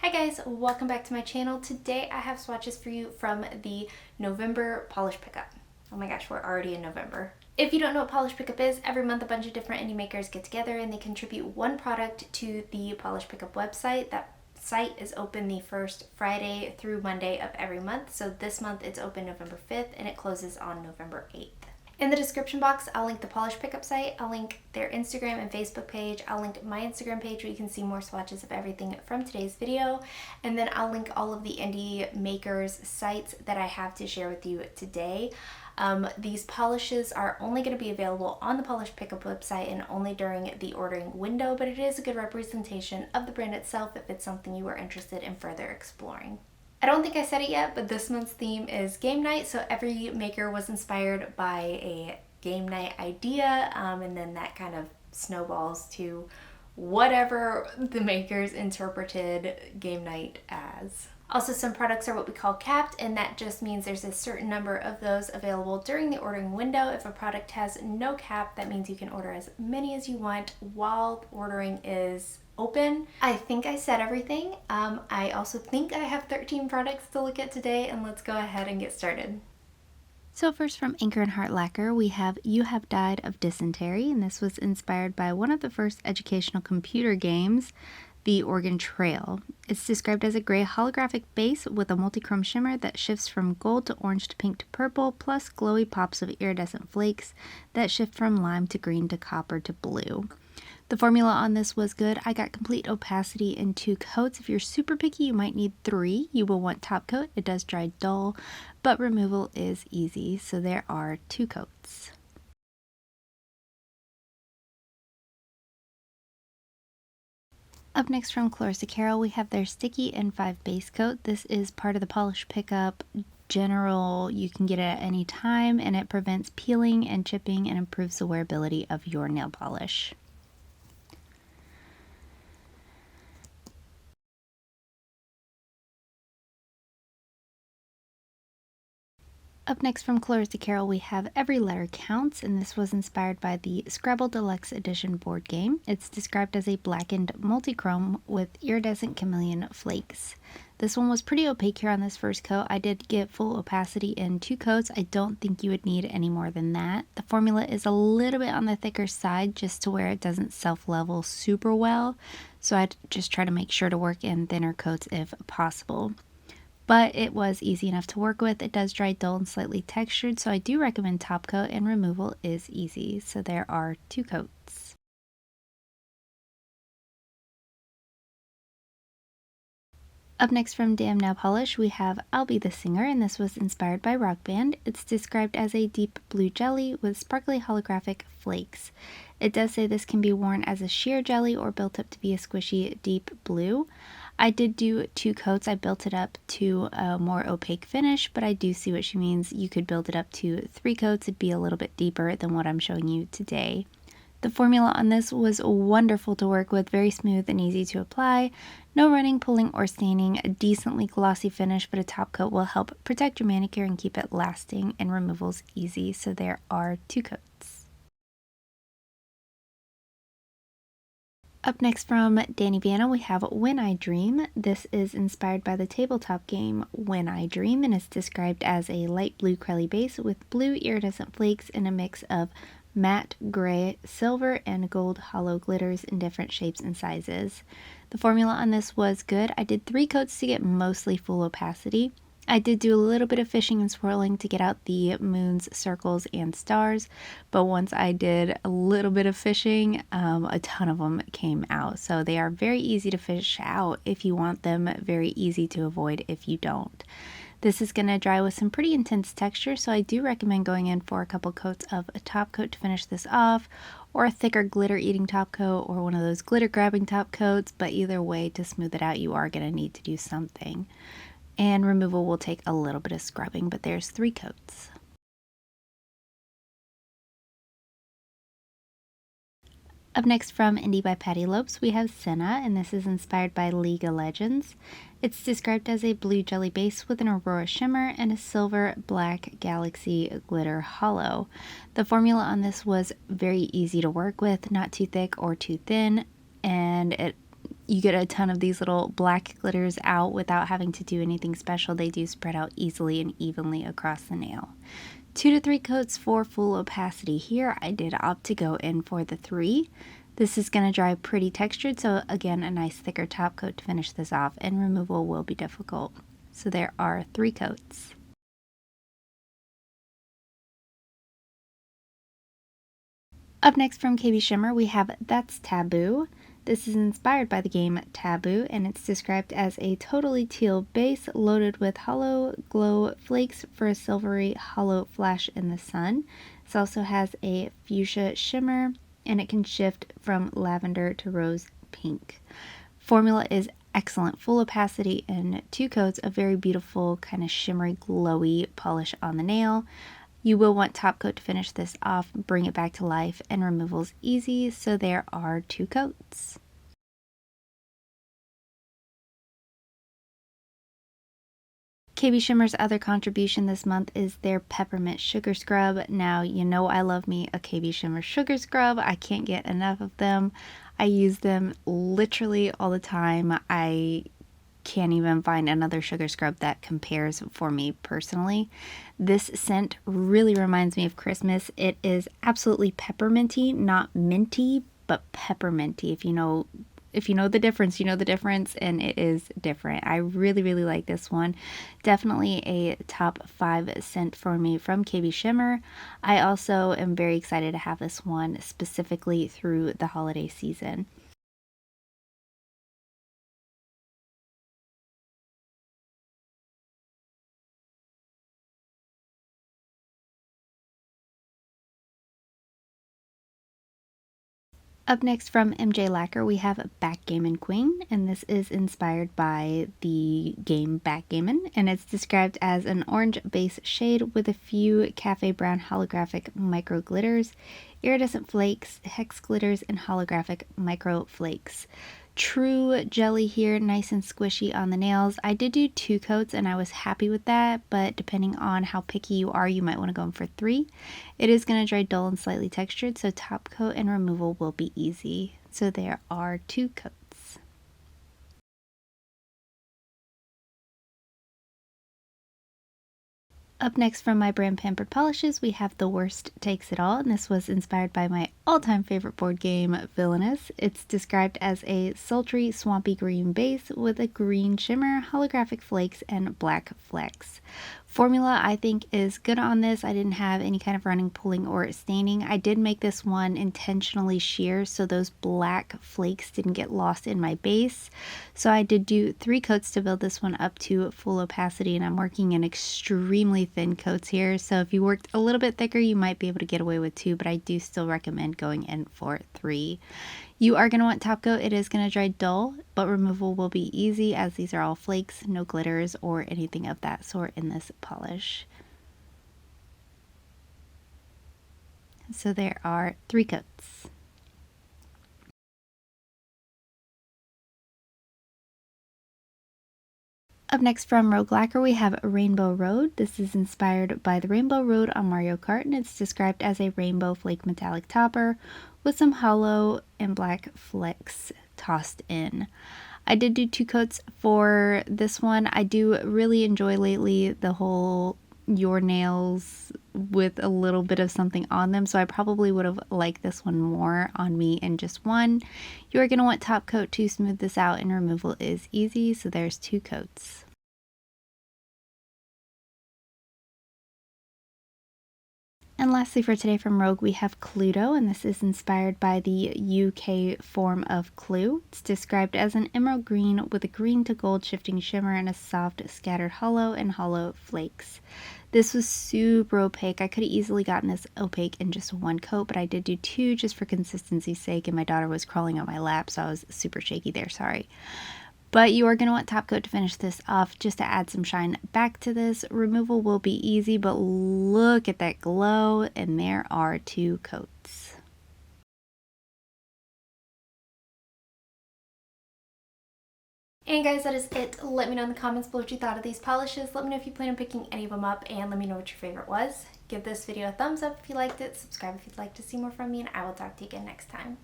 Hi guys, welcome back to my channel. Today I have swatches for you from the November Polish Pickup. Oh my gosh, we're already in November. If you don't know what Polish Pickup is, every month a bunch of different indie makers get together and they contribute one product to the Polish Pickup website. That site is open the first Friday through Monday of every month. So this month it's open November 5th and it closes on November 8th. In the description box, I'll link the Polish Pickup site, I'll link their Instagram and Facebook page, I'll link my Instagram page where you can see more swatches of everything from today's video, and then I'll link all of the indie makers' sites that I have to share with you today. These polishes are only going to be available on the Polish Pickup website and only during the ordering window, but it is a good representation of the brand itself if it's something you are interested in further exploring. I don't think I said it yet, but this month's theme is game night, so every maker was inspired by a game night idea, and then that kind of snowballs to whatever the makers interpreted game night as. Also, some products are what we call capped, and that just means there's a certain number of those available during the ordering window. If a product has no cap, that means you can order as many as you want while ordering is open. I think I said everything. I also think I have 13 products to look at today, and let's go ahead and get started. So first from Anchor and Heart Lacquer, we have You Have Died of Dysentery, and this was inspired by one of the first educational computer games, The Oregon Trail. It's described as a gray holographic base with a multichrome shimmer that shifts from gold to orange to pink to purple, plus glowy pops of iridescent flakes that shift from lime to green to copper to blue. The formula on this was good. I got complete opacity in 2 coats. If you're super picky, you might need 3. You will want top coat. It does dry dull, but removal is easy. So there are 2 coats. Up next from Clariessa Carroll, we have their Sticky N5 base coat. This is part of the Polish Pickup General. You can get it at any time, and it prevents peeling and chipping and improves the wearability of your nail polish. Up next from Clariessa Carroll, we have Every Letter Counts, and this was inspired by the Scrabble Deluxe Edition board game. It's described as a blackened multichrome with iridescent chameleon flakes. This one was pretty opaque here on this first coat. I did get full opacity in 2 coats. I don't think you would need any more than that. The formula is a little bit on the thicker side just to where it doesn't self-level super well, so I'd just try to make sure to work in thinner coats if possible. But it was easy enough to work with. It does dry dull and slightly textured, so I do recommend top coat, and removal is easy. So there are 2 coats. Up next from Damn Nail Polish, we have I'll Be the Singer, and this was inspired by Rock Band. It's described as a deep blue jelly with sparkly holographic flakes. It does say this can be worn as a sheer jelly or built up to be a squishy deep blue. I did do 2 coats. I built it up to a more opaque finish, but I do see what she means. You could build it up to 3 coats. It'd be a little bit deeper than what I'm showing you today. The formula on this was wonderful to work with, very smooth and easy to apply. No running, pulling, or staining, a decently glossy finish, but a top coat will help protect your manicure and keep it lasting, and removal's easy, so there are 2 coats. Up next from Vanna, we have When I Dream. This is inspired by the tabletop game When I Dream, and is described as a light blue crelly base with blue iridescent flakes and a mix of matte, gray, silver, and gold hollow glitters in different shapes and sizes. The formula on this was good. I did 3 coats to get mostly full opacity. I did do a little bit of fishing and swirling to get out the moons, circles, and stars, but once I did a little bit of fishing, a ton of them came out. So they are very easy to fish out if you want them, very easy to avoid if you don't. This is going to dry with some pretty intense texture, so I do recommend going in for a couple coats of a top coat to finish this off, or a thicker glitter eating top coat, or one of those glitter grabbing top coats, but either way, to smooth it out, you are going to need to do something. And removal will take a little bit of scrubbing, but there's 3 coats. Up next from Indie by Patty Lopes, we have Senna, and this is inspired by League of Legends. It's described as a blue jelly base with an aurora shimmer and a silver black galaxy glitter hollow. The formula on this was very easy to work with, not too thick or too thin, and it you get a ton of these little black glitters out without having to do anything special. They do spread out easily and evenly across the nail. 2 to 3 coats for full opacity. Here I did opt to go in for the 3. This is going to dry pretty textured, so again a nice thicker top coat to finish this off, and removal will be difficult. So there are 3 coats. Up next from KB Shimmer we have That's Taboo. This is inspired by the game Taboo, and it's described as a totally teal base loaded with hollow glow flakes for a silvery hollow flash in the sun. This also has a fuchsia shimmer, and it can shift from lavender to rose pink. Formula is excellent, full opacity in 2 coats, a very beautiful kind of shimmery glowy polish on the nail. You will want top coat to finish this off, bring it back to life, and removal's easy, so there are 2 coats. KB Shimmer's other contribution this month is their Peppermint Sugar Scrub. Now, you know I love me a KB Shimmer Sugar Scrub. I can't get enough of them. I use them literally all the time. I can't even find another sugar scrub that compares for me personally. This scent really reminds me of Christmas. It is absolutely pepperminty, not minty, but pepperminty. If you know the difference, you know the difference, and it is different. I really, really like this one. Definitely a top 5 scent for me from KB Shimmer. I also am very excited to have this one specifically through the holiday season. Up next from MJ Lacquer we have Backgammon Queen, and this is inspired by the game Backgammon, and it's described as an orange base shade with a few cafe brown holographic micro glitters, iridescent flakes, hex glitters, and holographic micro flakes. True jelly here, nice and squishy on the nails. I did do 2 coats and I was happy with that, but depending on how picky you are, you might want to go in for 3. It is going to dry dull and slightly textured, so top coat and removal will be easy. So there are 2 coats. Up next from my brand Pampered Polishes, we have The Worst Takes It All, and this was inspired by my all-time favorite board game, Villainous. It's described as a sultry, swampy green base with a green shimmer, holographic flakes, and black flecks. Formula, I think, is good on this. I didn't have any kind of running, pulling, or staining. I did make this one intentionally sheer so those black flakes didn't get lost in my base. So I did do 3 coats to build this one up to full opacity, and I'm working in extremely thin coats here. So if you worked a little bit thicker, you might be able to get away with 2, but I do still recommend going in for 3. You are going to want top coat. It is going to dry dull, but removal will be easy as these are all flakes, no glitters or anything of that sort in this polish. So there are 3 coats. Up next from Rogue Lacquer we have Rainbow Road. This is inspired by the Rainbow Road on Mario Kart, and it's described as a rainbow flake metallic topper with some hollow and black flecks tossed in. I did do 2 coats for this one. I do really enjoy lately the whole your nails with a little bit of something on them, so I probably would have liked this one more on me in just 1. You are going to want top coat to smooth this out, and removal is easy, so there's 2 coats. And lastly for today from Rogue we have Cluedo, and this is inspired by the UK form of Clue. It's described as an emerald green with a green to gold shifting shimmer and a soft scattered hollow and hollow flakes. This was super opaque. I could have easily gotten this opaque in just 1 coat, but I did do 2 just for consistency's sake, and my daughter was crawling on my lap, so I was super shaky there, sorry. But you are going to want top coat to finish this off just to add some shine back to this. Removal will be easy, but look at that glow, and there are 2 coats. And guys, that is it. Let me know in the comments below what you thought of these polishes. Let me know if you plan on picking any of them up, and let me know what your favorite was. Give this video a thumbs up if you liked it, subscribe if you'd like to see more from me, and I will talk to you again next time.